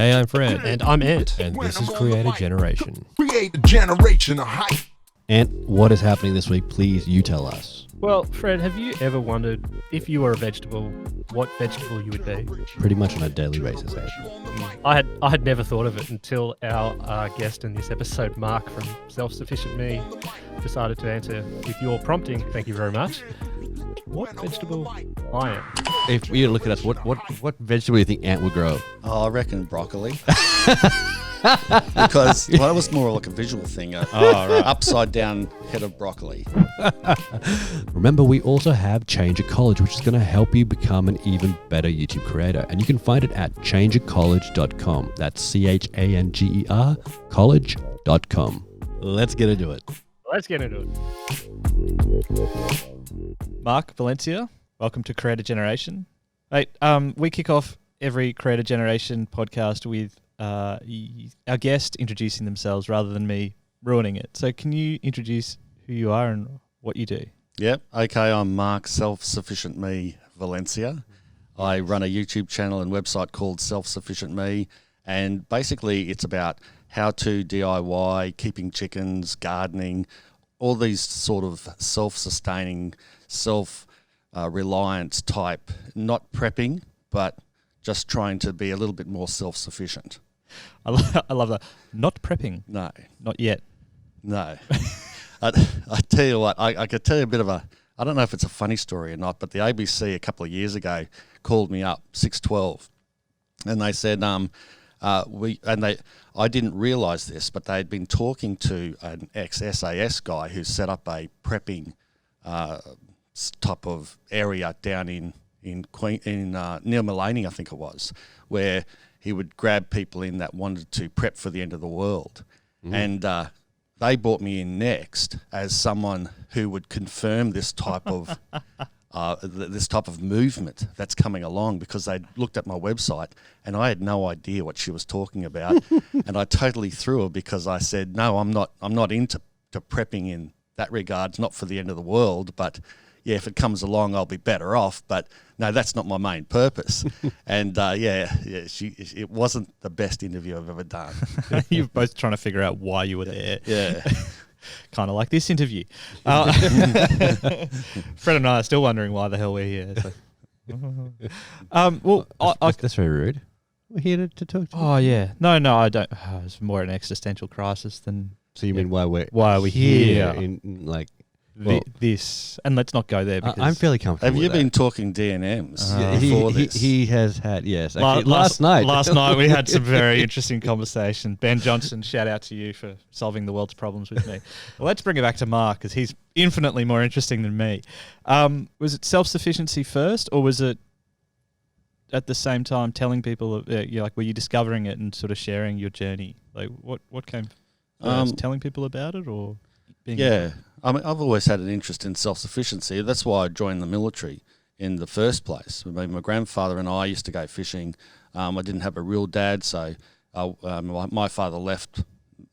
Hey, I'm Fred. And I'm Ant. And this is Create a Generation. Create a generation of hype. Ant, what is happening this week? Please, you tell us. Well, Fred, have you ever wondered if you were a vegetable, what vegetable you would be? Pretty much on a daily basis, Ant. I had never thought of it until our guest in this episode, Mark from Self-Sufficient Me, decided to answer with your prompting. Thank you very much. What vegetable I am? If you look at us, what vegetable do you think Ant would grow? Oh, I reckon broccoli. Because that was more like a visual thing. Right. Upside down head of broccoli. Remember, we also have Change at College, which is going to help you become an even better YouTube creator. And you can find it at changeatcollege.com. That's CHANGER college.com. Let's get into it. Let's get into it. Mark Valencia, welcome to Creator Generation. Hey, we kick off every Creator Generation podcast with our guest introducing themselves rather than me ruining it. So can you introduce who you are and what you do? Yep. Okay, I'm Mark Self-Sufficient Me Valencia. I run a YouTube channel and website called Self-Sufficient Me, and basically it's about how to DIY, keeping chickens, gardening, all these sort of self-sustaining, self-reliance type, not prepping, but just trying to be a little bit more self-sufficient. I love that. Not prepping. No. Not yet. No. I tell you what, I could tell you a bit of a, I don't know if it's a funny story or not, but the ABC a couple of years ago called me up, 612, and they said, I didn't realise this, but they had been talking to an ex-SAS guy who set up a prepping type of area down in near Mullaney, I think it was, where he would grab people in that wanted to prep for the end of the world. And they brought me in next as someone who would confirm this type of movement that's coming along, because they looked at my website and I had no idea what she was talking about. And I totally threw her because I said, no, I'm not into prepping in that regard. It's not for the end of the world, but yeah, if it comes along, I'll be better off. But no, that's not my main purpose. And it wasn't the best interview I've ever done. You're both trying to figure out why you were there. Yeah. Kind of like this interview. Fred and I are still wondering why the hell we're here. So. That's very rude. We're here to talk to you. Oh, yeah. No, I don't. It's more an existential crisis than... So you mean why are we here? This, and let's not go there because I'm fairly comfortable. Have you been talking DNMs before this? He has had, yes. Last night we had some very interesting conversation. Ben Johnson, shout out to you for solving the world's problems with me. Well, let's bring it back to Mark because he's infinitely more interesting than me. Was it self-sufficiency first, or was it at the same time telling people? Were you discovering it and sort of sharing your journey? Like, what came first? Telling people about it, or being? Yeah. I mean, I've always had an interest in self-sufficiency. That's why I joined the military in the first place. I mean, my grandfather and I used to go fishing. I didn't have a real dad, so my father left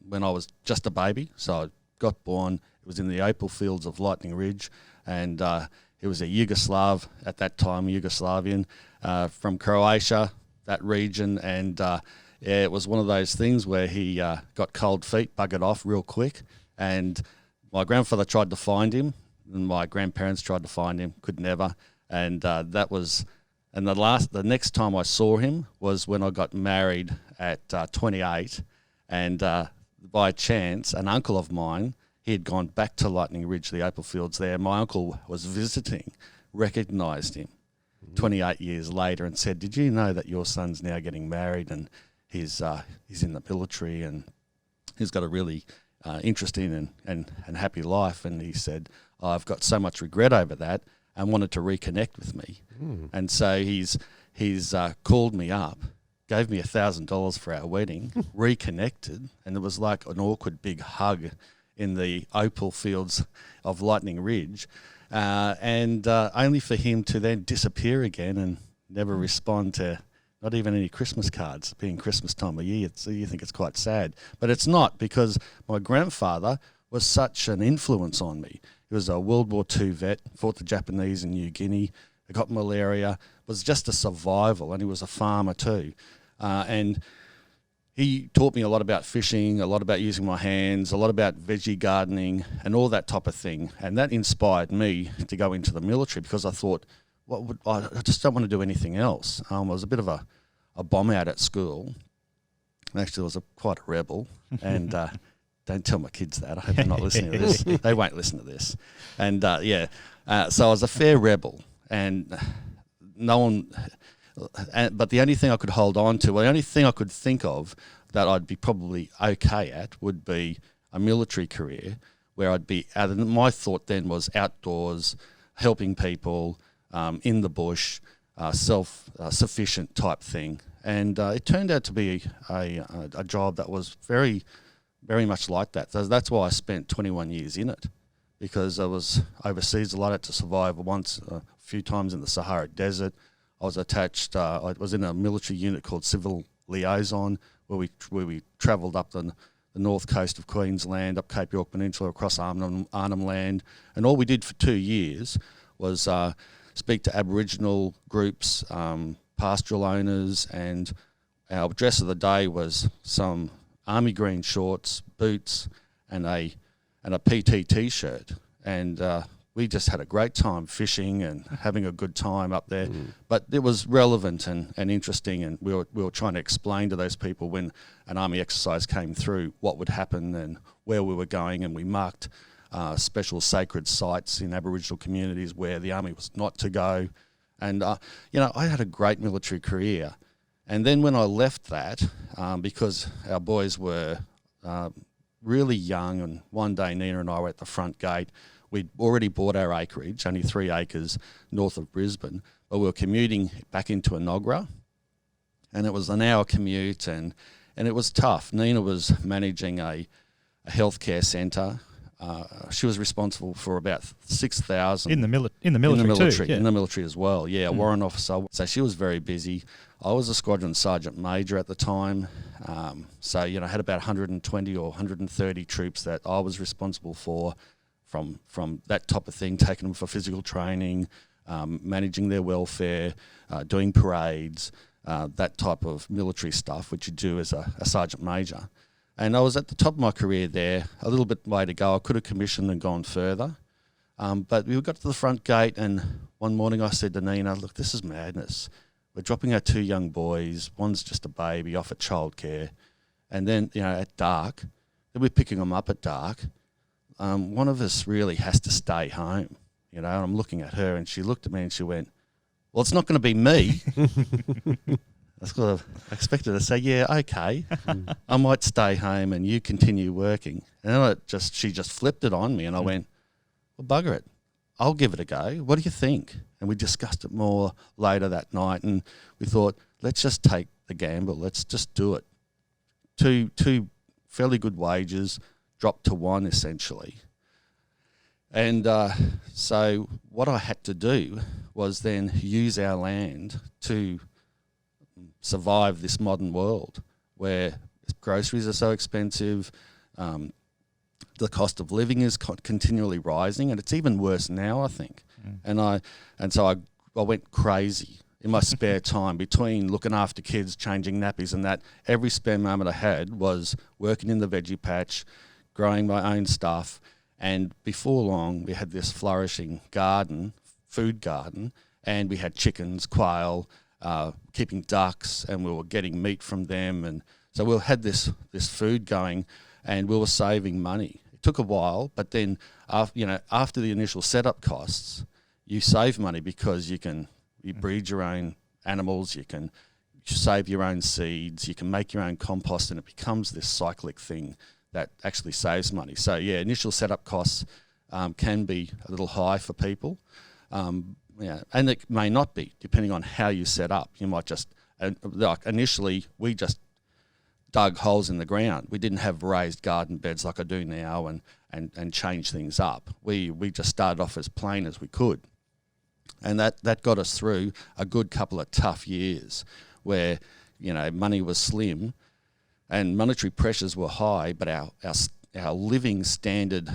when I was just a baby. So I got born. It was in the opal fields of Lightning Ridge, and he was a Yugoslav at that time, Yugoslavian, from Croatia, that region. And it was one of those things where he got cold feet, buggered off real quick, and my grandfather tried to find him, and my grandparents tried to find him, could never. And the next time I saw him was when I got married at 28, and by chance, an uncle of mine, he had gone back to Lightning Ridge, the opal fields there. My uncle was visiting, recognised him 28 years later, and said, "Did you know that your son's now getting married, and he's in the military, and he's got a really interesting and happy life?" And he said, "I've got so much regret over that and wanted to reconnect with me." And so he's called me up, gave me $1,000 for our wedding, reconnected, and it was like an awkward big hug in the opal fields of Lightning Ridge, and only for him to then disappear again and never respond to not even any Christmas cards, being Christmas time of year. So you think it's quite sad. But it's not, because my grandfather was such an influence on me. He was a World War II vet, fought the Japanese in New Guinea, got malaria, was just a survival, and he was a farmer too. And he taught me a lot about fishing, a lot about using my hands, a lot about veggie gardening and all that type of thing. And that inspired me to go into the military because I thought, I just don't want to do anything else. I was a bit of a bomb out at school. Actually, I was quite a rebel. And don't tell my kids that. I hope they're not listening to this. They won't listen to this. And so I was a fair rebel. And no one... but the only thing I could hold on to, the only thing I could think of that I'd be probably okay at would be a military career where I'd be, my thought then was outdoors, helping people in the bush, self-sufficient type thing. And it turned out to be a job that was very, very much like that. So that's why I spent 21 years in it, because I was overseas a lot, had to survive a few times in the Sahara Desert. I was attached. I was in a military unit called Civil Liaison, where we travelled up the north coast of Queensland, up Cape York Peninsula, across Arnhem Land, and all we did for 2 years was speak to Aboriginal groups, pastoral owners, and our dress of the day was some army green shorts, boots, and a PT t-shirt, and we just had a great time fishing and having a good time up there. But it was relevant and interesting, and we were trying to explain to those people when an army exercise came through what would happen and where we were going, and we marked special sacred sites in Aboriginal communities where the army was not to go. And, I had a great military career. And then when I left that, because our boys were really young, and one day Nina and I were at the front gate. We'd already bought our acreage, only 3 acres north of Brisbane, but we were commuting back into Enoggera, and it was an hour commute, and it was tough. Nina was managing a healthcare centre. She was responsible for about 6,000 in the military in the military as well. Yeah, a warrant officer. So she was very busy. I was a squadron sergeant major at the time, so I had about 120 or 130 troops that I was responsible for. From that type of thing, taking them for physical training, managing their welfare, doing parades, that type of military stuff, which you do as a sergeant major. And I was at the top of my career there, a little bit way to go. I could have commissioned and gone further. But we got to the front gate, and one morning I said to Nina, look, this is madness. We're dropping our 2 young boys. One's just a baby off at childcare. And then, at dark, then we're picking them up at dark. One of us really has to stay home, and I'm looking at her, and she looked at me and she went, well, it's not going to be me. That's what I expected her to say, yeah, okay. I might stay home and you continue working. And then she just flipped it on me, and I went, well, bugger it. I'll give it a go. What do you think? And we discussed it more later that night, and we thought, let's just take the gamble. Let's just do it. Two fairly good wages, dropped to 1 essentially. And so what I had to do was then use our land to survive this modern world where groceries are so expensive, the cost of living is continually rising, and it's even worse now, I think. So I went crazy in my spare time between looking after kids, changing nappies and that. Every spare moment I had was working in the veggie patch, growing my own stuff, and before long we had this flourishing garden, food garden, and we had chickens, quail, keeping ducks, and we were getting meat from them, and so we had this food going, and we were saving money. It took a while, but then after the initial setup costs, you save money because you breed your own animals, you save your own seeds, you can make your own compost, and it becomes this cyclic thing that actually saves money. So yeah, initial setup costs can be a little high for people, and it may not be, depending on how you set up. You might just, initially we just dug holes in the ground. We didn't have raised garden beds like I do now and change things up. We just started off as plain as we could. And that got us through a good couple of tough years where, money was slim and monetary pressures were high, but our living standard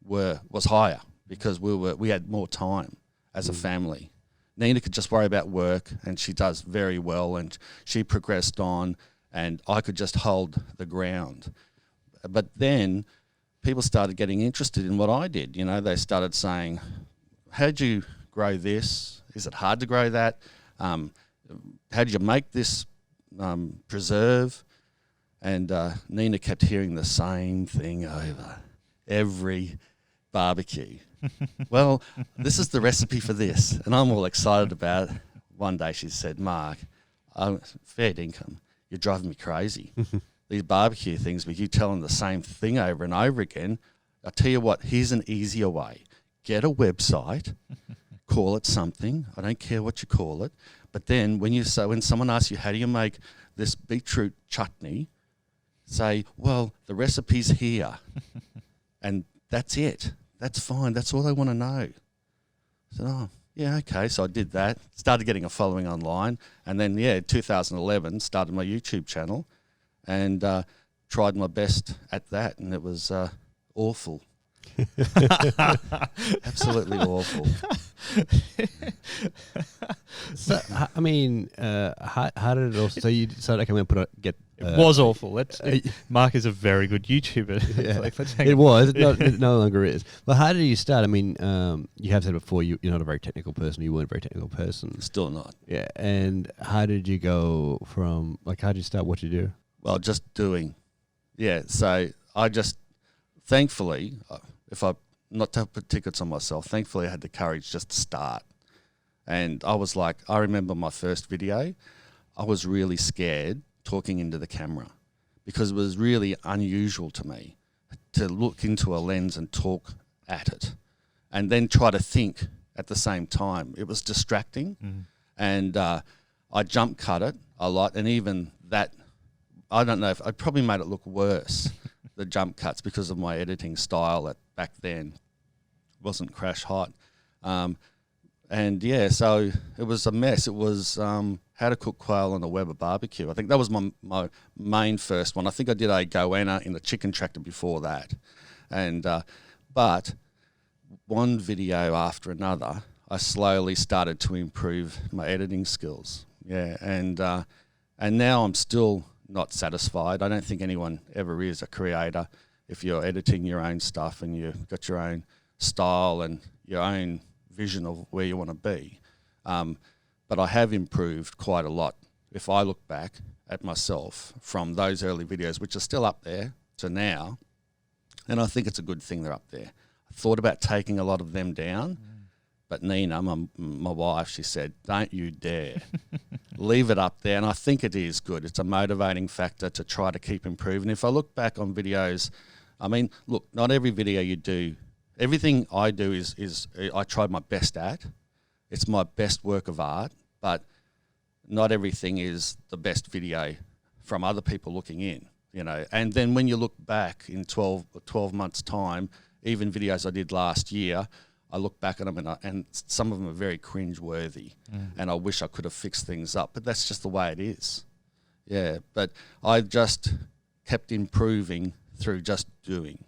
was higher because we had more time as a family. Nina could just worry about work, and she does very well, and she progressed on, and I could just hold the ground. But then people started getting interested in what I did. You know, they started saying, how'd you grow this? Is it hard to grow that? How did you make this preserve? And Nina kept hearing the same thing over every barbecue. Well, this is the recipe for this. And I'm all excited about it. One day she said, Mark, fair dinkum, you're driving me crazy. These barbecue things, but you tell them the same thing over and over again. I'll tell you what, here's an easier way. Get a website, call it something. I don't care what you call it. But then when someone asks you, how do you make this beetroot chutney, say, well, the recipe's here. And that's it. That's fine. That's all they want to know. So, oh, yeah, okay. So I did that, started getting a following online. And then, 2011, started my YouTube channel and tried my best at that. And it was awful. Absolutely awful. So, how did it all? So you decided, okay, I'm going to It was awful. Mark is a very good YouTuber. Yeah, let's it was. It no longer is. But how did you start? I mean, you have said before you're not a very technical person. You weren't a very technical person. Still not. Yeah. And how did you go from, how did you start what you do? Well, just doing. Yeah. So I just, thankfully, not to put tickets on myself, thankfully I had the courage just to start. And I remember my first video, I was really scared talking into the camera because it was really unusual to me to look into a lens and talk at it and then try to think at the same time. It was distracting. And I jump cut it a lot, and even that, I don't know if I probably made it look worse, the jump cuts, because of my editing style back then. Wasn't crash hot. So it was a mess. It was how to cook quail on a Weber barbecue. I think that was my main first one. I think I did a goanna in the chicken tractor before that. And but one video after another, I slowly started to improve my editing skills. Yeah, and now I'm still not satisfied. I don't think anyone ever is a creator if you're editing your own stuff and you've got your own style and your own vision of where you want to be. But I have improved quite a lot if I look back at myself from those early videos, which are still up there to now. And I think it's a good thing they're up there. I thought about taking a lot of them down, but Nina, my wife, she said, don't you dare. Leave it up there. And I think it is good. It's a motivating factor to try to keep improving. If I look back on videos, I mean, look, not every video you do, everything I do is I tried my best at. It's my best work of art, but not everything is the best video from other people looking in, And then when you look back in 12 months' time, even videos I did last year, I look back at them and some of them are very cringe-worthy, and I wish I could have fixed things up, but that's just the way it is. Yeah, but I just kept improving through just doing.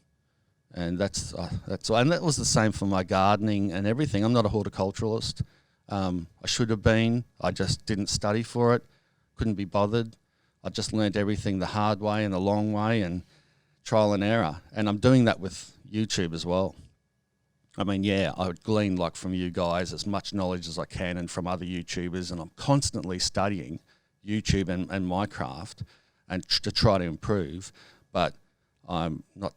And that's and that was the same for my gardening and everything. I'm not a horticulturalist. I should have been. I just didn't study for it. Couldn't be bothered. I just learned everything the hard way and the long way and trial and error. And I'm doing that with YouTube as well. I mean, I would glean from you guys as much knowledge as I can and from other YouTubers, and I'm constantly studying YouTube and my craft and to try to improve. But I'm not,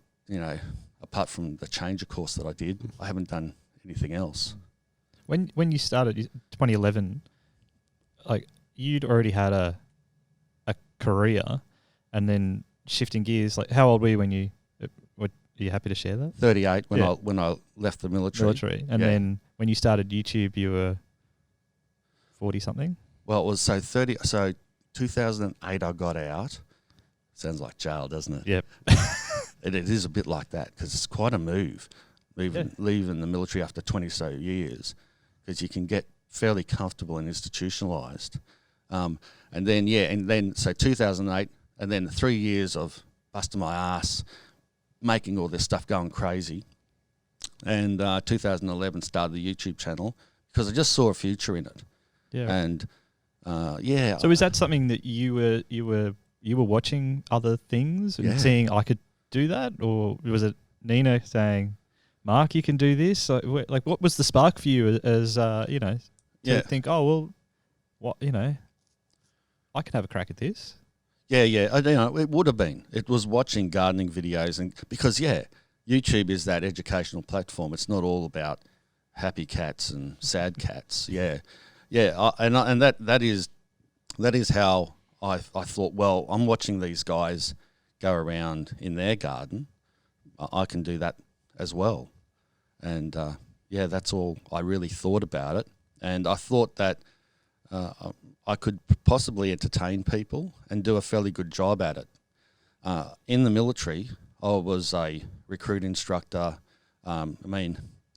apart from the Changer course that I did, I haven't done anything else. When you started 2011, you'd already had a career, and then shifting gears. How old were you when you? Are you happy to share that? 38 when I left the military. And then when you started YouTube, you were 40 something. Well, it was so 2008 I got out. Sounds like jail, doesn't it? Yep. It is a bit like that because it's quite a move, leaving the military after 20 so years, because you can get fairly comfortable and institutionalised. And then so 2008, and then 3 years of busting my ass, making all this stuff, going crazy. And 2011 started the YouTube channel because I just saw a future in it. Yeah. And So is that something that you were you were watching other things and Yeah. seeing I could do that, or was it Nina saying, "Mark, you can do this"? So, like, what was the spark for you as you know, to think, oh well, what I can have a crack at this. Yeah. It would have been. It was watching gardening videos, and because YouTube is that educational platform. It's not all about happy cats and sad cats. And that is how I thought. Well, I'm watching these guys go around in their garden. I can do that as well, and that's all I really thought about it. And I thought that I could possibly entertain people and do a fairly good job at it. In the military, I was a recruit instructor. I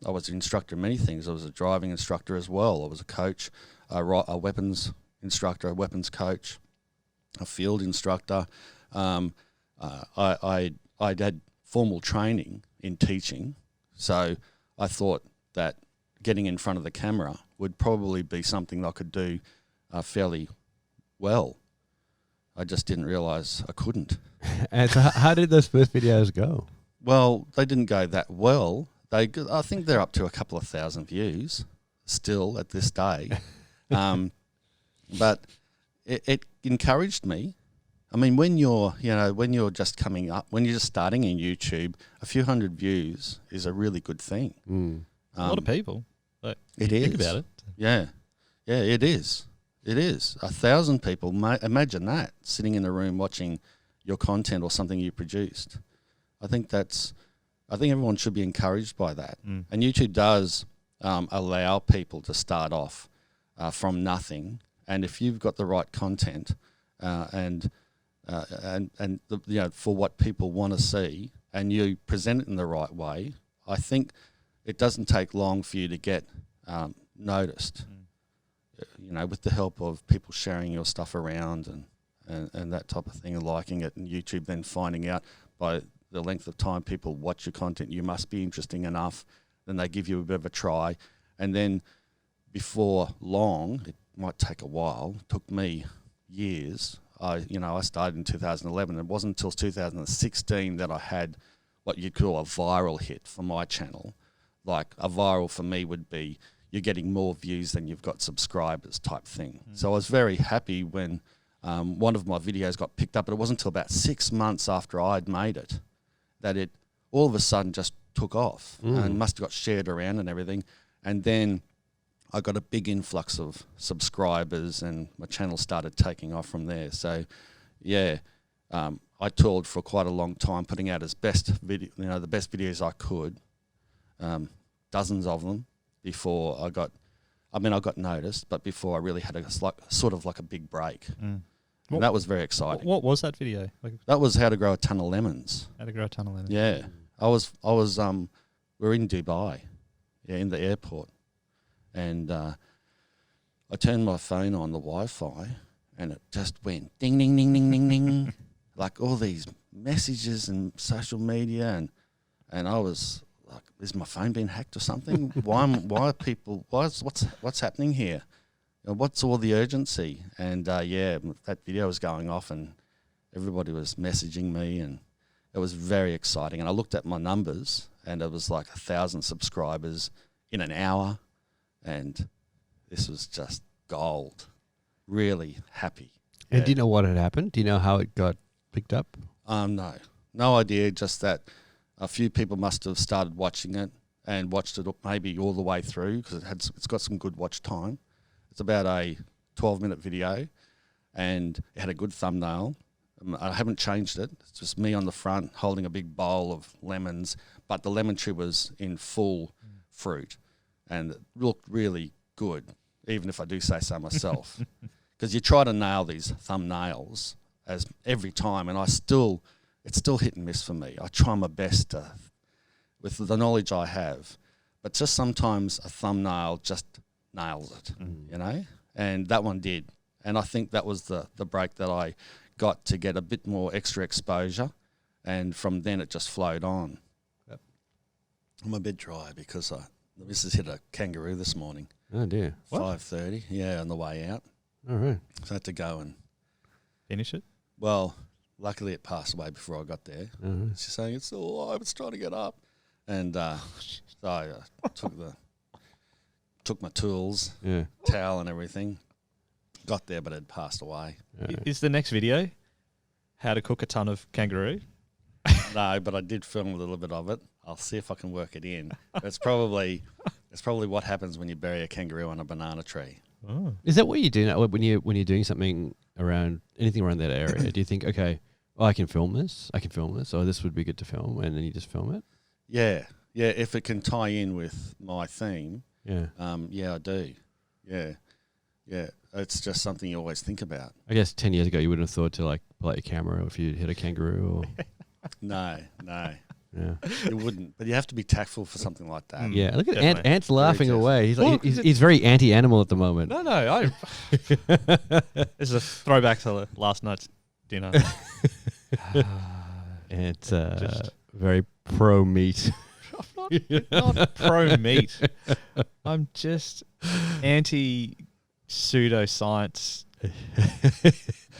was an instructor in many things. I was a driving instructor as well. I was a coach, a weapons instructor, a weapons coach, a field instructor. I had formal training in teaching, so I thought that getting in front of the camera would probably be something I could do fairly well. I just didn't realise I couldn't. And so how did those first videos go? Well, they didn't go that well. I think they're up to a couple of thousand views still at this day. But it encouraged me. I mean, when you're just coming up, when you're just starting in YouTube, a few hundred views is a really good thing. A lot of people. Like, It is. Think about it. Yeah, it is. It is. 1,000 people. Imagine that, sitting in a room watching your content or something you produced. I think everyone should be encouraged by that. And YouTube does allow people to start off from nothing. And if you've got the right content and for what people want to see, and you present it in the right way, I think it doesn't take long for you to get noticed. With the help of people sharing your stuff around and that type of thing, and liking it, and YouTube then finding out by the length of time people watch your content, you must be interesting enough. Then they give you a bit of a try, and then before long, it might take a while. It took me years. I started in 2011. It wasn't until 2016 that I had what you'd call a viral hit for my channel. Like, a viral for me would be you're getting more views than you've got subscribers type thing. So I was very happy when one of my videos got picked up, but it wasn't until about 6 months after I'd made it that it all of a sudden just took off and must have got shared around and everything. And then I got a big influx of subscribers and my channel started taking off from there. So, I toiled for quite a long time putting out the best videos I could, dozens of them, before I got noticed, but before I really had a big break. And that was very exciting. What was that video? That was how to grow a ton of lemons. How to grow a ton of lemons. Yeah. I was we're in Dubai, in the airport. And I turned my phone on the Wi-Fi and it just went ding, ding, ding, ding, ding, ding. Like all these messages and social media and I was like, is my phone being hacked or something? What's happening here? What's all the urgency? And that video was going off and everybody was messaging me and it was very exciting. And I looked at my numbers and it was like 1,000 subscribers in an hour. And this was just gold. Really happy. And do you know what had happened? Do you know how it got picked up? No idea. Just that a few people must have started watching it and watched it maybe all the way through because it's got some good watch time. It's about a 12-minute video and it had a good thumbnail. I haven't changed it. It's just me on the front holding a big bowl of lemons, but the lemon tree was in full fruit and it looked really good, even if I do say so myself. Because you try to nail these thumbnails as every time, and it's still hit and miss for me. I try my best with the knowledge I have, but just sometimes a thumbnail just nails it, and that one did. And I think that was the break that I got to get a bit more extra exposure, and from then it just flowed on. Yep. I'm a bit dry because the missus hit a kangaroo this morning. Oh dear. 5:30, on the way out. All right. So I had to go and Finish it? Well, luckily it passed away before I got there. Uh-huh. She's saying it's still alive. It's trying to get up, and so I took my tools, Yeah. towel, and everything. Got there, but it had passed away. Yeah. Is the next video how to cook a ton of kangaroo? No, but I did film a little bit of it. I'll see if I can work it in. It's probably what happens when you bury a kangaroo on a banana tree. Oh. Is that what you do now when you're doing something around anything around that area? Do you think, okay, I can film this, or this would be good to film, and then you just film it? Yeah. If it can tie in with my theme, Yeah. yeah, I do. Yeah. It's just something you always think about. I guess 10 years ago you wouldn't have thought to like pull out your camera if you hit a kangaroo. Or, No, yeah. you wouldn't. But you have to be tactful for something like that. Mm. Yeah. Look at Definitely. Ant's laughing Very away. He's Well, like, he's very anti-animal at the moment. No. This is a throwback to last night's dinner. It's Just- very pro meat. Not pro meat. I'm just anti pseudoscience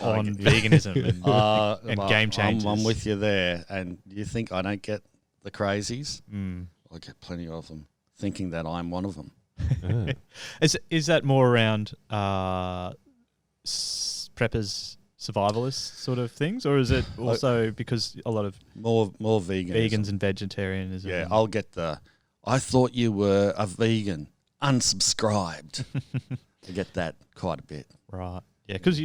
on veganism and game changes. I'm with you there. And you think I don't get the crazies? Mm. I get plenty of them, thinking that I'm one of them. Ah. Is that more around preppers, survivalists sort of things, or is it also because a lot of More vegan. vegans and vegetarianism? Yeah, I'll get I thought you were a vegan. Unsubscribed. I get that quite a bit. right. Yeah, because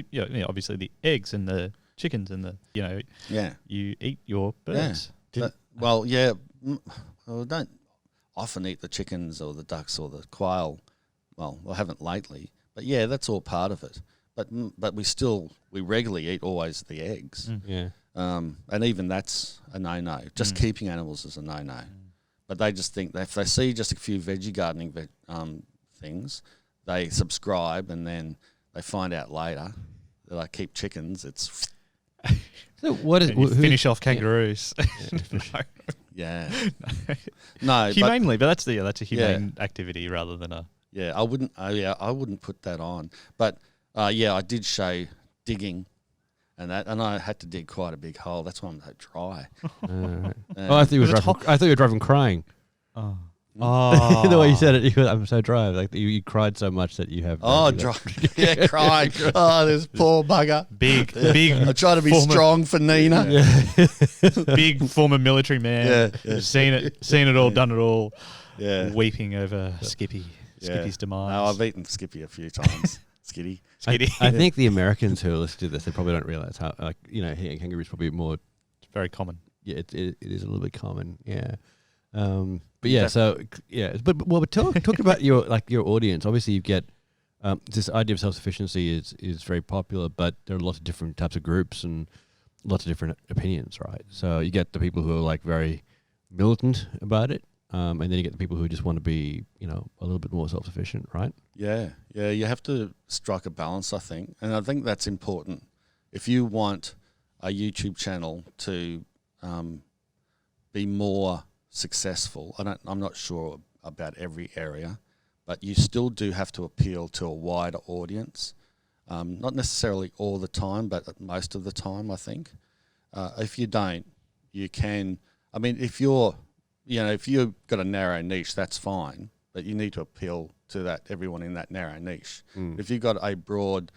obviously the eggs and the chickens and the Yeah. you eat your birds. Well, yeah. I don't often eat the chickens or the ducks or the quail. Well, I haven't lately. But yeah, that's all part of it. But we regularly eat always the eggs. Mm. Yeah. And even that's a no-no. Just keeping animals is a no-no. But they just think that if they see just a few veggie gardening things, they subscribe, and then they find out later that I keep chickens. It's So what is And you who- finish off kangaroos. yeah, no, Humanely, but that's a humane activity rather than a. yeah, I wouldn't put that on. But yeah, I did show digging, and I had to dig quite a big hole. That's why I'm so dry. right. I thought you were Was it driving. I thought you were driving crying. Oh. The way you said it, I'm so dry. Like you cried so much that you have. Dry. Yeah, crying. Oh, this poor bugger. Big. I try to be former- strong for Nina. Big former military man. Yeah. Seen it all, done it all. Yeah. Weeping over Skippy's No, demise. I've eaten Skippy a few times. Skitty. Skitty. I think the Americans who listen to this, they probably don't realize how, hitting kangaroo is probably more. It's very common. Yeah, it is a little bit common. Yeah. But yeah, so yeah, but talk about your audience. Obviously, you get this idea of self-sufficiency is very popular, but there are lots of different types of groups and lots of different opinions, right? So you get the people who are like very militant about it, and then you get the people who just want to be, a little bit more self-sufficient, right? Yeah. You have to strike a balance, I think, and I think that's important. If you want a YouTube channel to be more successful, I'm not sure about every area, but you still do have to appeal to a wider audience. Not necessarily all the time, but most of the time, I think. If you don't, you can. I mean, if you've got a narrow niche, that's fine, but you need to appeal to everyone in that narrow niche. If you've got a broad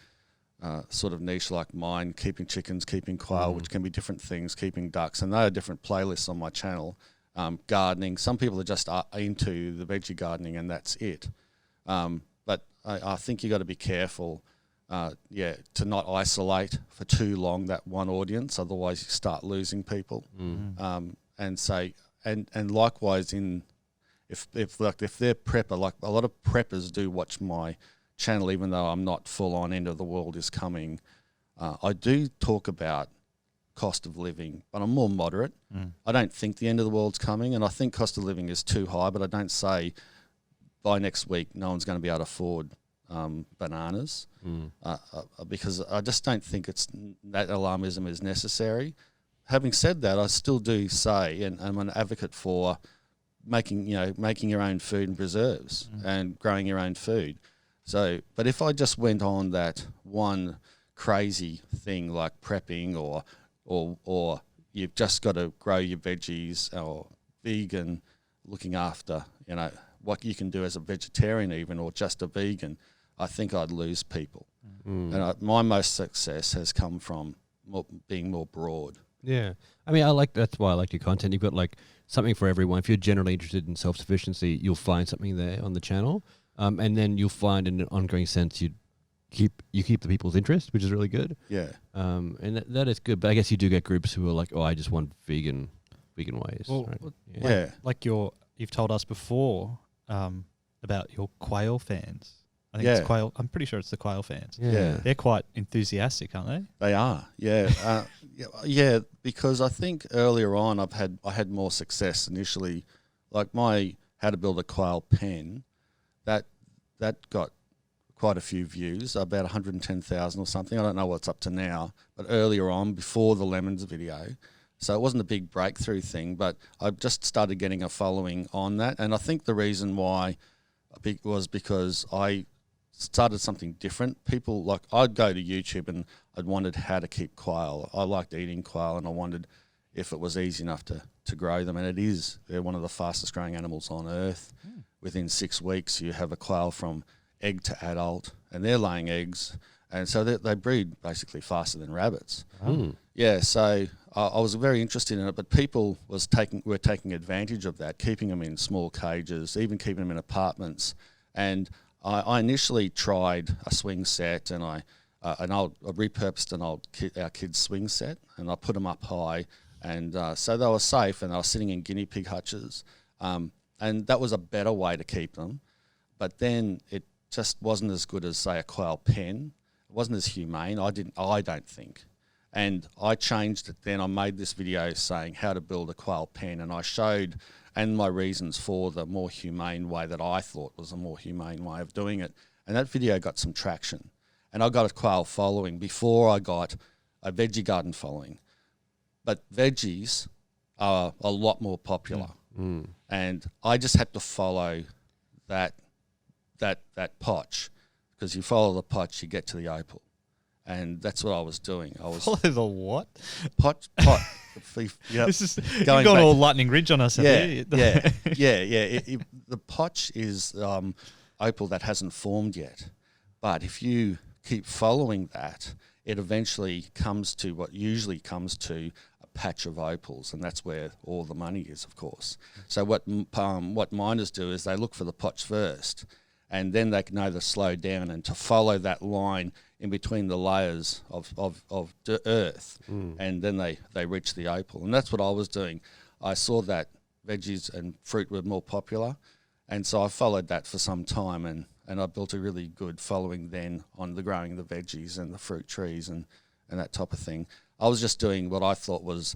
sort of niche like mine, keeping chickens, keeping quail, which can be different things, keeping ducks, and there are different playlists on my channel. Gardening. Some people are just into the veggie gardening, and that's it. But I think you got to be careful, to not isolate for too long that one audience. Otherwise, you start losing people. And likewise, if they're prepper, like a lot of preppers do watch my channel, even though I'm not full on end of the world is coming. I do talk about cost of living, but I'm more moderate. I don't think the end of the world's coming, and I think cost of living is too high, but I don't say by next week no one's going to be able to afford bananas, because I just don't think that alarmism is necessary. Having said that, I still do say, and I'm an advocate for making your own food and preserves and growing your own food. So, but if I just went on that one crazy thing like prepping or you've just got to grow your veggies or vegan, looking after, you know, what you can do as a vegetarian even or just a vegan, I think I'd lose people. And my most success has come from being more broad. Yeah. I mean, that's why I like your content. You've got like something for everyone. If you're generally interested in self-sufficiency, you'll find something there on the channel. And then you'll find in an ongoing sense you keep the people's interest, which is really good. Yeah. And that is good. But I guess you do get groups who are like, oh, I just want vegan ways. Well, right? Yeah. Like you've told us before about your quail fans. I think Yeah. it's quail. I'm pretty sure it's the quail fans. Yeah. They're quite enthusiastic, aren't they? They are, yeah, yeah. Because I think earlier on I had more success initially, like my how to build a quail pen, that got quite a few views, about 110,000 or something. I don't know what's up to now, but earlier on, before the lemons video, so it wasn't a big breakthrough thing, but I just started getting a following on that, and I think the reason why was because I started something different. People, like, I'd go to YouTube and I'd wondered how to keep quail. I liked eating quail and I wondered if it was easy enough to grow them, and it is. They're one of the fastest growing animals on earth. Within 6 weeks you have a quail from egg to adult, and they're laying eggs, and so they breed basically faster than rabbits. Yeah, so I was very interested in it, but people were taking advantage of that, keeping them in small cages, even keeping them in apartments. And I initially tried a swing set, and I repurposed our kids' swing set, and I put them up high, and so they were safe, and they were sitting in guinea pig hutches, and that was a better way to keep them. But then it just wasn't as good as, say, a quail pen. It wasn't as humane. I don't think. And I changed it then. I made this video saying how to build a quail pen, and I showed and my reasons for the more humane way that I thought was a more humane way of doing it. And that video got some traction. And I got a quail following before I got a veggie garden following. But veggies are a lot more popular. And I just had to follow that potch, because you follow the potch, you get to the opal. And that's what I was doing. I was Follow the what? pot. Yep. This is you've Going gone back- all Lightning Ridge on us, have you? yeah. The potch is opal that hasn't formed yet, but if you keep following that, it eventually comes to what usually comes to a patch of opals, and that's where all the money is, of course. So what miners do is they look for the potch first, and then they can either slow down and to follow that line in between the layers of earth, and then they reach the opal. And that's what I was doing. I saw that veggies and fruit were more popular, and so I followed that for some time, and I built a really good following then on the growing the veggies and the fruit trees and that type of thing. I was just doing what I thought was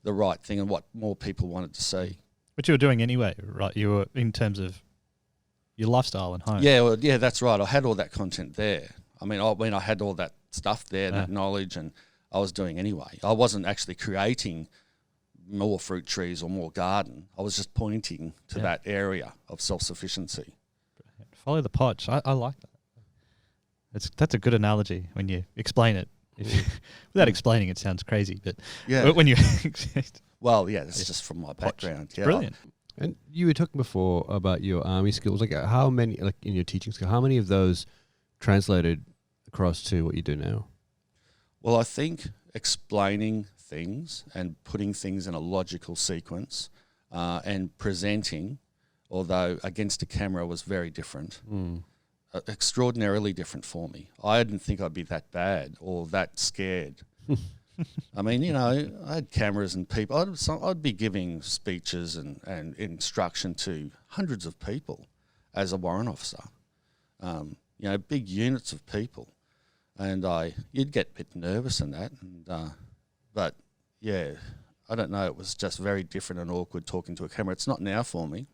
the right thing and what more people wanted to see. But you were doing anyway, right? You were, in terms of your lifestyle and home. Yeah, that's right. I had all that content there. I had all that stuff there, that knowledge, and I was doing anyway. I wasn't actually creating more fruit trees or more garden. I was just pointing to that area of self-sufficiency. Follow the potch. I like that. That's a good analogy when you explain it. Without explaining it sounds crazy, but when you well, yeah, that's just from my background. Yeah. Brilliant. And you were talking before about your army skills. Like, how many, like in your teaching skill, how many of those translated across to what you do now? Well, I think explaining things and putting things in a logical sequence and presenting, although against a camera, was very different. Extraordinarily different for me. I didn't think I'd be that bad or that scared. I mean, you know, I had cameras and people. I'd be giving speeches and instruction to hundreds of people as a warrant officer. You know, big units of people, and you'd get a bit nervous in that. But yeah, I don't know. It was just very different and awkward talking to a camera. It's not now for me,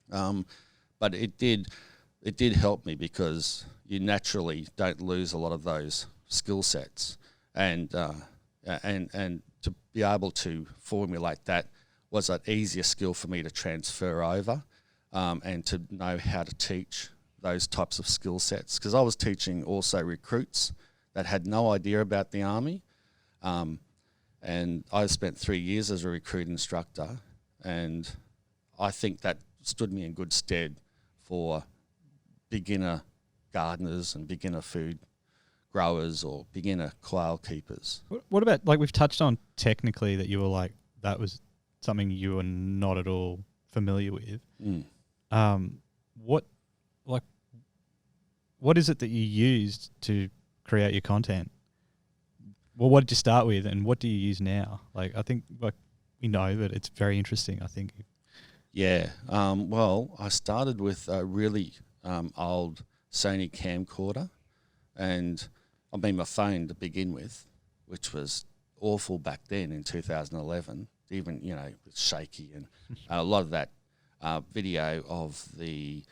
but it did help me because you naturally don't lose a lot of those skill sets. And to be able to formulate that was an easier skill for me to transfer over, and to know how to teach those types of skill sets. Because I was teaching also recruits that had no idea about the Army. And I spent 3 years as a recruit instructor, and I think that stood me in good stead for beginner gardeners and beginner food growers or beginner quail keepers. What about, like, we've touched on technically that you were like, that was something you were not at all familiar with. What is it that you used to create your content? Well, what did you start with, and what do you use now? Like, I think, like, we know that it's very interesting, I think. Yeah. Well, I started with a really old Sony camcorder, and I mean my phone to begin with, which was awful back then in 2011. Even, you know, it was shaky, and a lot of that video of the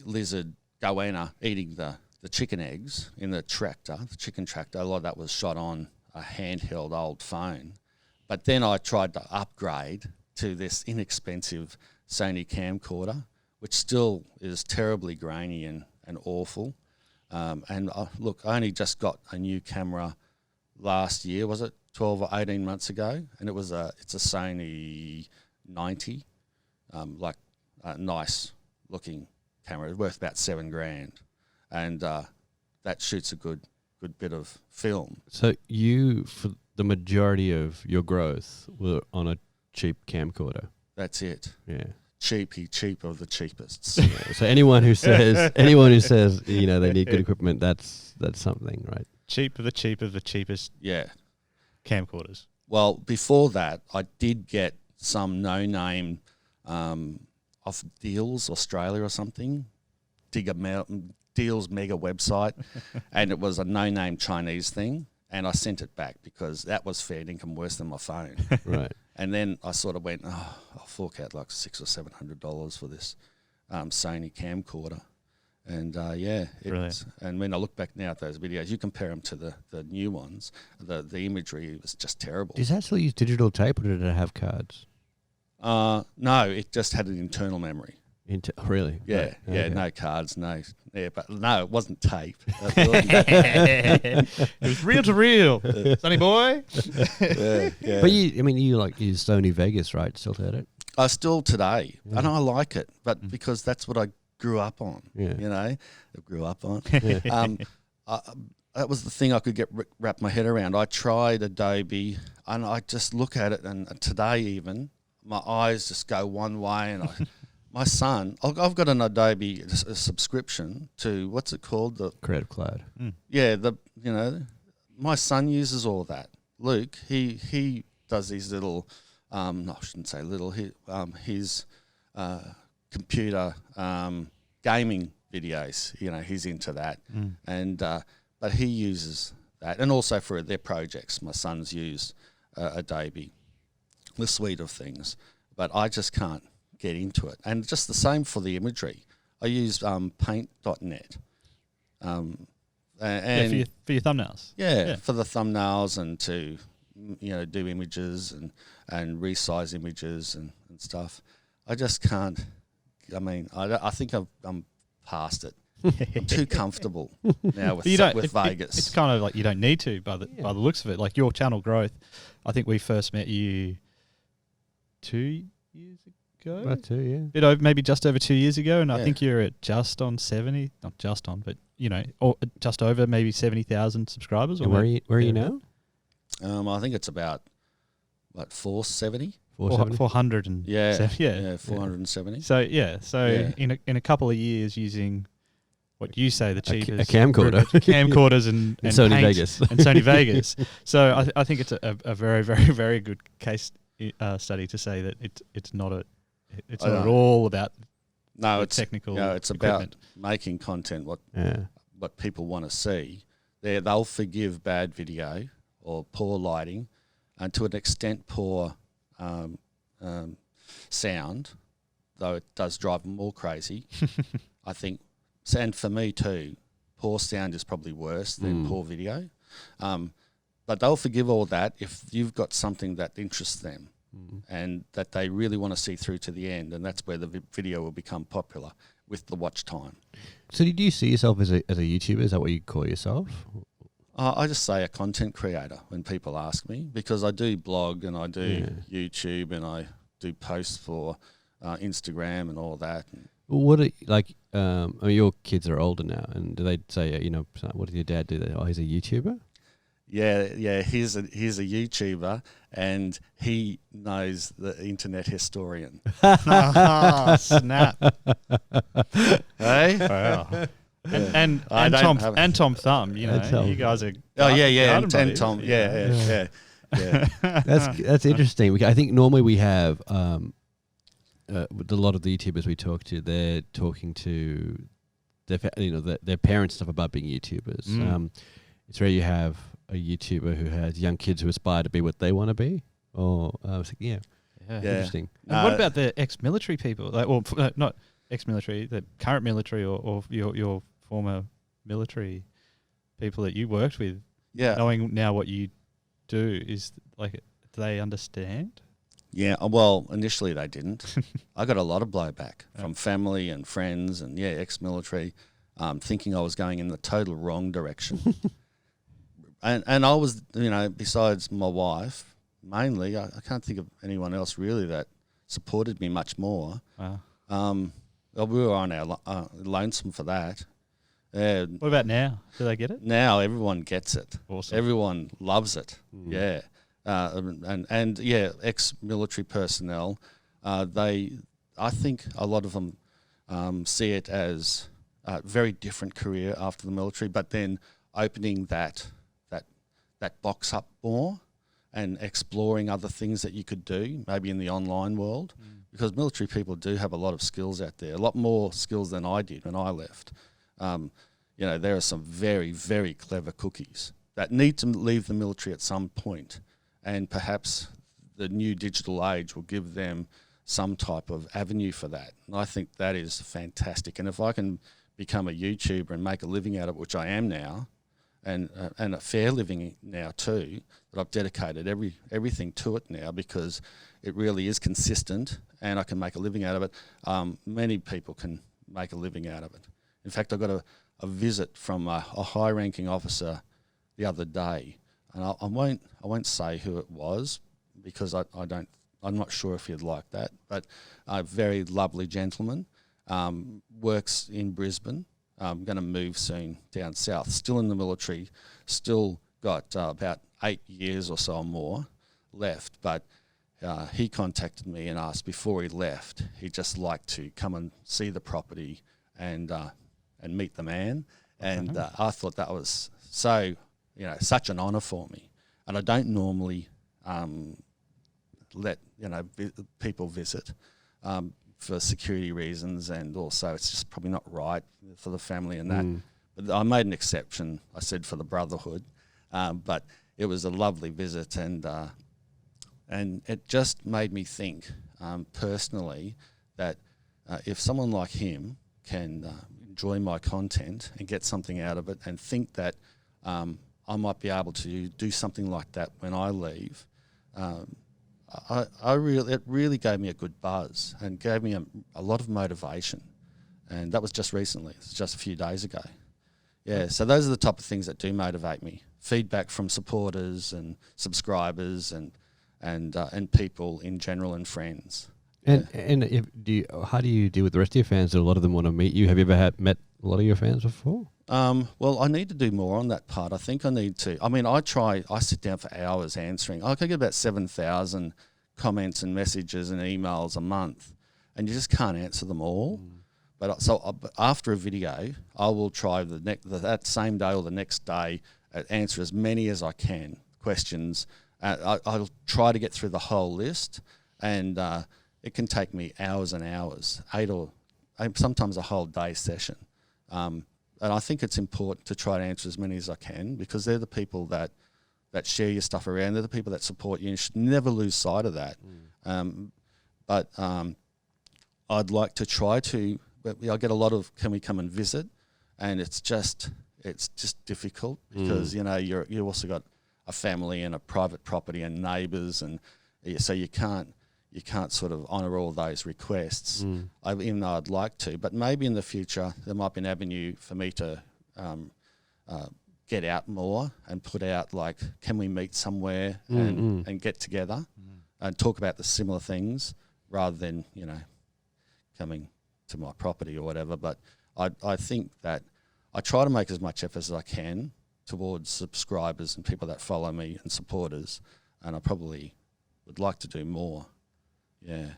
lizard goanna eating the chicken eggs in the chicken tractor, a lot of that was shot on a handheld old phone. But then I tried to upgrade to this inexpensive Sony camcorder, which still is terribly grainy and awful. Look, I only just got a new camera last year, was it 12 or 18 months ago? And it's a Sony 90, like a nice looking camera. It's worth about $7,000. And that shoots a good bit of film. So you, for the majority of your growth, were on a cheap camcorder. That's it. Yeah. Cheap of the cheapest. Yeah. So anyone who says you know they need good equipment, that's something, right? Cheap of the cheapest Yeah. camcorders. Well, before that, I did get some no-name off Deals Australia or something, Deals mega website, and it was a no-name Chinese thing, and I sent it back because that was fair income worse than my phone. Right. And then I sort of went, I'll fork out like $600 or $700 for this Sony camcorder. And and when I look back now at those videos, you compare them to the new ones, the imagery was just terrible. Does that still use digital tape, or did it have cards? No, it just had an internal memory. Really? Yeah, Right. yeah, Okay. no cards, no. Yeah, but no, it wasn't tape. It was reel to reel, Sonny boy. yeah. But you use Sony Vegas, right? Still to edit? I still today, Yeah. and I like it, but because that's what I grew up on. Yeah. You know, I grew up on. That was the thing I could wrap my head around. I tried Adobe, and I just look at it, and today even my eyes just go one way, and my son, I've got an Adobe subscription to, what's it called? The Creative Cloud. Yeah, my son uses all that. Luke, he does these little, I shouldn't say little, his computer gaming videos. You know, he's into that, and but he uses that, and also for their projects, my son's used Adobe, the suite of things, but I just can't get into it. And just the same for the imagery. I use paint.net. And for your thumbnails. Yeah, for the thumbnails and to, you know, do images and resize images and stuff. I just can't. I mean, I think I'm past it. I'm too comfortable now with Vegas. It's kind of like you don't need to by the looks of it. Like your channel growth, I think we first met you 2 years ago. About 2, yeah. Maybe just over 2 years ago, and I Yeah. think you're at just on 70, not just on, but you know, or just over maybe 70,000 subscribers. And where are you now? I think it's about 470. 400 and Yeah, 70, 470. So Yeah. in a couple of years using what you say the cheapest camcorder. camcorders and Sony paint Vegas. and Sony Vegas. So I think it's a very, very, very good case study to say that it's not at all about It's technical. It's equipment. about making content what Yeah. people want to see. They'll forgive bad video or poor lighting, and to an extent poor sound, though it does drive them more crazy. I think, and for me too, poor sound is probably worse than poor video. But they'll forgive all that if you've got something that interests them and that they really want to see through to the end, and that's where the video will become popular. with the watch time. So did you see yourself as a YouTuber? Is that what you call yourself? I just say a content creator when people ask me, because I do blog and I do YouTube and I do posts for Instagram and all that. What are, like? I mean, your kids are older now, and do they say, you know, what did your dad do? Oh, he's a YouTuber. Yeah. He's a YouTuber, and he knows the internet historian. Snap. Hey, Wow. And Tom Thumb, you know, Tom. you guys are. and buddies. Tom, yeah. That's interesting. I think normally we have with a lot of the YouTubers we talk to, they're talking to their parents stuff about being YouTubers. It's rare you have a YouTuber who has young kids who aspire to be what they want to be. Or I was like, interesting. And what about the ex-military people? Like, well, not ex-military, the current military or your former military people that you worked with. Yeah. Knowing now what you do, is like, do they understand? Yeah, well, initially they didn't. I got a lot of blowback from family and friends and, ex-military, thinking I was going in the total wrong direction. and I was, besides my wife, mainly, I can't think of anyone else really that supported me much more. Wow. Well, we were on our lonesome for that. What about now? Do they get it? Now everyone gets it. Awesome. Everyone loves it. Yeah. And ex-military personnel, I think a lot of them see it as a very different career after the military, but then opening that box up more and exploring other things that you could do, maybe in the online world, because military people do have a lot of skills out there, a lot more skills than I did when I left. There are some very, very clever cookies that need to leave the military at some point. And perhaps the new digital age will give them some type of avenue for that. And I think that is fantastic. And if I can become a YouTuber and make a living out of it, which I am now, and a fair living now too, that I've dedicated everything to it now because it really is consistent and I can make a living out of it, many people can make a living out of it. In fact, I got a visit from a high-ranking officer the other day. And I won't say who it was because I'm not sure if he'd like that, but a very lovely gentleman, works in Brisbane, going to move soon down south, still in the military, still got about 8 years or so or more left, but he contacted me and asked before he left, he'd just like to come and see the property and meet the man. And I thought that was so... such an honour for me. And I don't normally let, people visit for security reasons, and also it's just probably not right for the family and that. But I made an exception, I said, for the brotherhood. But it was a lovely visit, and it just made me think personally that if someone like him can enjoy my content and get something out of it and think that I might be able to do something like that when I leave. It really gave me a good buzz and gave me a lot of motivation, and that was just recently. It's just a few days ago. Yeah, so those are the type of things that do motivate me. Feedback from supporters and subscribers and people in general and friends. And how do you deal with the rest of your fans? Do a lot of them want to meet you? Have you ever met a lot of your fans before? Well, I need to do more on that part. I think I need to. I mean, I sit down for hours answering. I get about 7,000 comments and messages and emails a month, and you just can't answer them all. But after a video, I will try that same day or the next day answer as many as I can questions. I'll try to get through the whole list, and it can take me hours and hours, 8 or sometimes a whole day session. And I think it's important to try to answer as many as I can because they're the people that share your stuff around. They're the people that support you. You should never lose sight of that. But I'd like to try to. But I get a lot of "Can we come and visit?" And it's just difficult because you also got a family and a private property and neighbours, and so you can't you can't sort of honour all those requests, even though I'd like to. But maybe in the future there might be an avenue for me to get out more and put out, like, can we meet somewhere and get together and talk about the similar things rather than, you know, coming to my property or whatever. But I think that I try to make as much effort as I can towards subscribers and people that follow me and supporters, and I probably would like to do more. Yeah.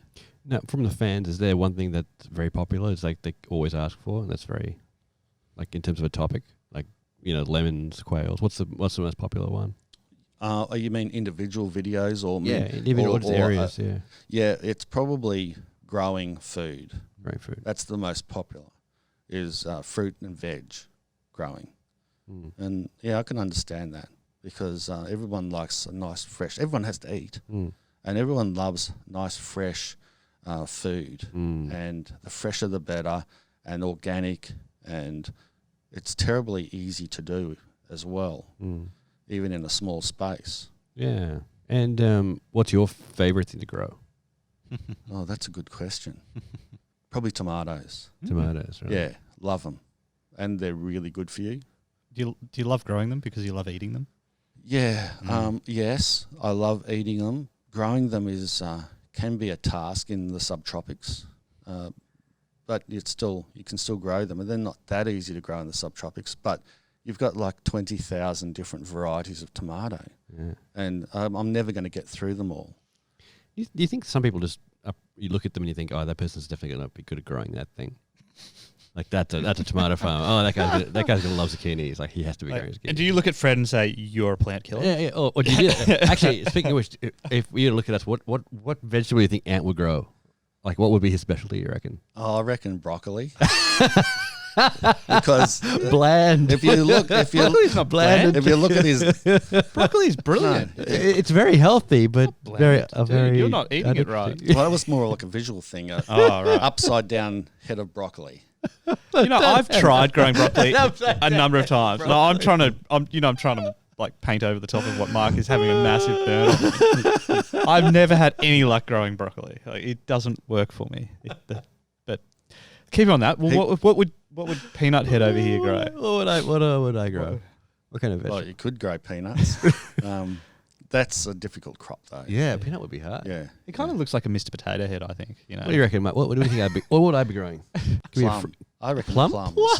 Now, from the fans, is there one thing that's very popular? It's like they always ask for, and that's very, like, in terms of a topic, like, you know, lemons, quails. What's the most popular one? You mean individual videos or individual areas? Yeah, it's probably growing food. Growing food. That's the most popular. Is fruit and veg growing, and yeah, I can understand that because everyone likes a nice fresh. Everyone has to eat, and everyone loves nice fresh food, and the fresher the better, and organic, and it's terribly easy to do as well, even in a small space. Yeah. And what's your favorite thing to grow? Oh, that's a good question. Probably tomatoes. Tomatoes, right? Yeah, love them, and they're really good for you. Do you love growing them because you love eating them? Yeah, yes, I love eating them. Growing them is can be a task in the subtropics, but you can still grow them, and they're not that easy to grow in the subtropics. But you've got like 20,000 different varieties of tomato, and I'm never going to get through them all. Do you think some people just you look at them and you think, oh, that person's definitely going to be good at growing that thing? Like that's a tomato farm. Oh, that guy's gonna love zucchinis. Like he has to be growing zucchinis. And do you look at Fred and say you're a plant killer? Yeah. Or do you actually, speaking of which, if we look at us, what vegetable do you think Ant would grow? Like, what would be his specialty? You reckon? Oh, I reckon broccoli. Because bland. If you look at his broccoli's brilliant. No, it's very healthy, but very. You're not eating it right. Well, that was more like a visual thing. Right. Upside down head of broccoli. You know, I've tried growing broccoli a number of times. No, I'm trying to like paint over the top of what Mark is having a massive burn on. I've never had any luck growing broccoli. Like, it doesn't work for me. But keep on that. Well, what would Peanut Head over here grow? What would I grow? What kind of vegetable? Well, you could grow peanuts. That's a difficult crop, though. Yeah, peanut would be hard. Yeah, it kind of looks like a Mr. Potato Head. I think. You know. What do you reckon, Mate? What do you think what would I be growing? Plum. I reckon plums.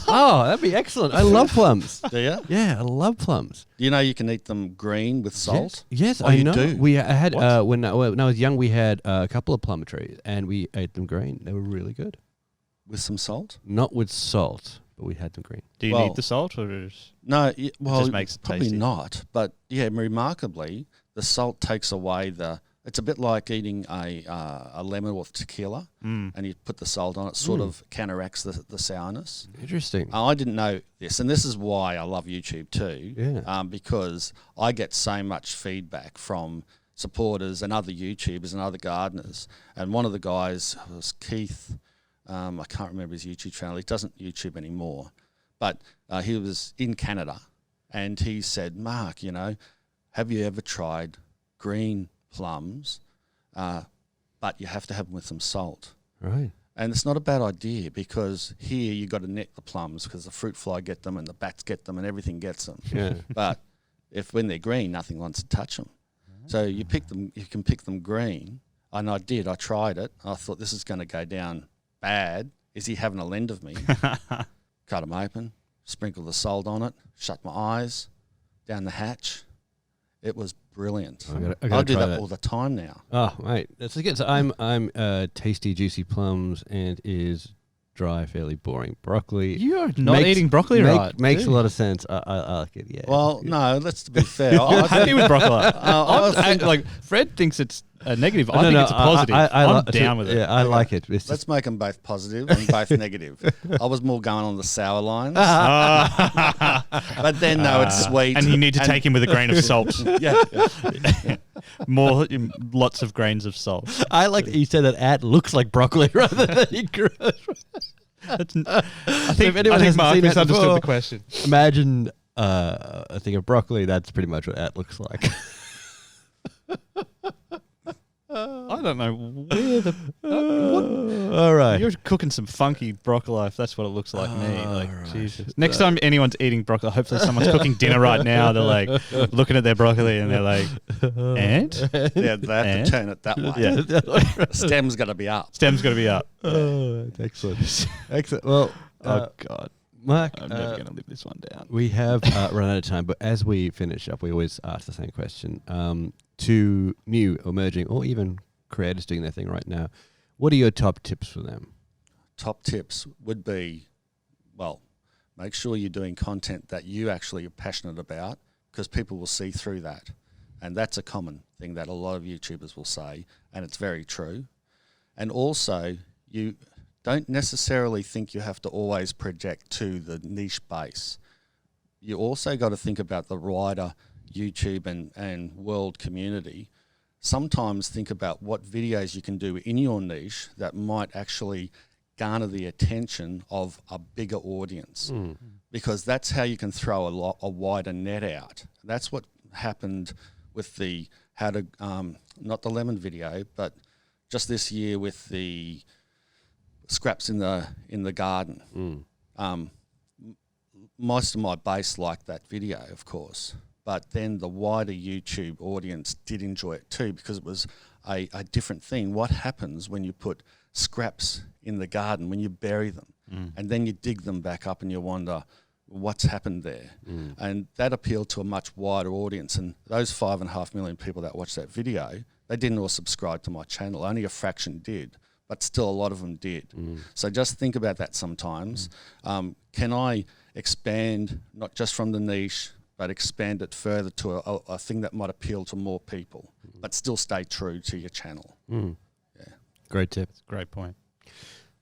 Oh, that'd be excellent. I love plums. Do you? Yeah, I love plums. Do you know you can eat them green with salt? Yes, oh, I know. Do? We had when I was young, we had a couple of plum trees, and we ate them green. They were really good. With some salt? Not with salt, but we had them green. Do you need the salt, or no? It just makes it probably tasty? Not. But yeah, remarkably, the salt takes away the. It's a bit like eating a lemon with tequila, and you put the salt on it. Sort of counteracts the sourness. Interesting. I didn't know this, and this is why I love YouTube too. Yeah. Because I get so much feedback from supporters and other YouTubers and other gardeners. And one of the guys was Keith. I can't remember his YouTube channel. He doesn't YouTube anymore, but he was in Canada, and he said, "Mark, you know, have you ever tried green plums, but you have to have them with some salt." Right. And it's not a bad idea because here you got to net the plums because the fruit fly get them and the bats get them and everything gets them. Yeah. But when they're green, nothing wants to touch them. So you can pick them green. And I did. I tried it. I thought this is going to go down bad. Is he having a lend of me? Cut them open, sprinkle the salt on it, shut my eyes, down the hatch. It was brilliant. I do that all the time now. Oh, mate, that's good. So I'm tasty, juicy plums, and is dry, fairly boring broccoli. You are not eating broccoli right. Makes a lot of sense. I like it. Yeah. Well, no, let's be fair. I'm happy with broccoli. Like Fred thinks it's a negative. I think it's a positive. I'm down with it. Yeah, I like it. Let's make them both positive and both negative. I was more going on the sour lines. But then, no, it's sweet. And you need to take him with a grain of salt. Yeah. Lots of grains of salt. I like that you said that Ant looks like broccoli rather than he grows. I think Mark misunderstood the question. Imagine a thing of broccoli. That's pretty much what Ant looks like. I I don't know where the. All right. You're cooking some funky broccoli. If that's what it looks like me. Like right. Jesus. Next time anyone's eating broccoli, hopefully someone's cooking dinner right now. They're like looking at their broccoli and they're like, and Yeah, they have to turn it that way. yeah, Stem's got to be up. stem's got to be up. Oh, excellent. Excellent. Well, Oh God, Mark, I'm never going to live this one down. we have run out of time, but as we finish up, we always ask the same question. To new, emerging, or even creators doing their thing right now, what are your top tips for them? Top tips would be, well, make sure you're doing content that you actually are passionate about, because people will see through that. And that's a common thing that a lot of YouTubers will say, and it's very true. And also, you don't necessarily think you have to always project to the niche base. You also got to think about the wider YouTube and world community. Sometimes think about what videos you can do in your niche that might actually garner the attention of a bigger audience, because that's how you can throw a wider net out. That's what happened with the not the lemon video, but just this year with the scraps in the garden. Most of my base liked that video, of course, but then the wider YouTube audience did enjoy it too, because it was a different thing. What happens when you put scraps in the garden, when you bury them, and then you dig them back up and you wonder what's happened there? And that appealed to a much wider audience. And those 5.5 million people that watched that video, they didn't all subscribe to my channel. Only a fraction did, but still a lot of them did. So just think about that sometimes. Can I expand not just from the niche, but expand it further to a thing that might appeal to more people, but still stay true to your channel? Yeah. Great tip. Great point.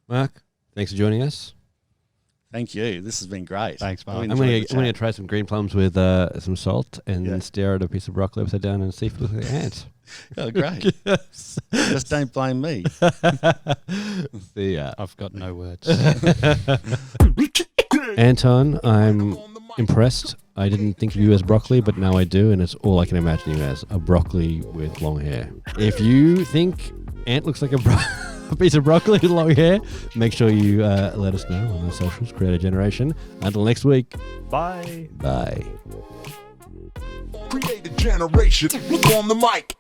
Mark, thanks for joining us. Thank you. This has been great. Thanks, Mark. Really I'm enjoyed the going to chat. try some green plums with some salt and Yeah. stare at a piece of broccoli upside down and see if it looks like an ant. Oh, great. Just don't blame me. See ya. I've got no words. Anton, I'm impressed. I didn't think of you as broccoli, but now I do, and it's all I can imagine you as, a broccoli with long hair. If you think Ant looks like a piece of broccoli with long hair, make sure you let us know on our socials, Creator Generation. Until next week, Bye. bye. Create a generation. Look on the mic.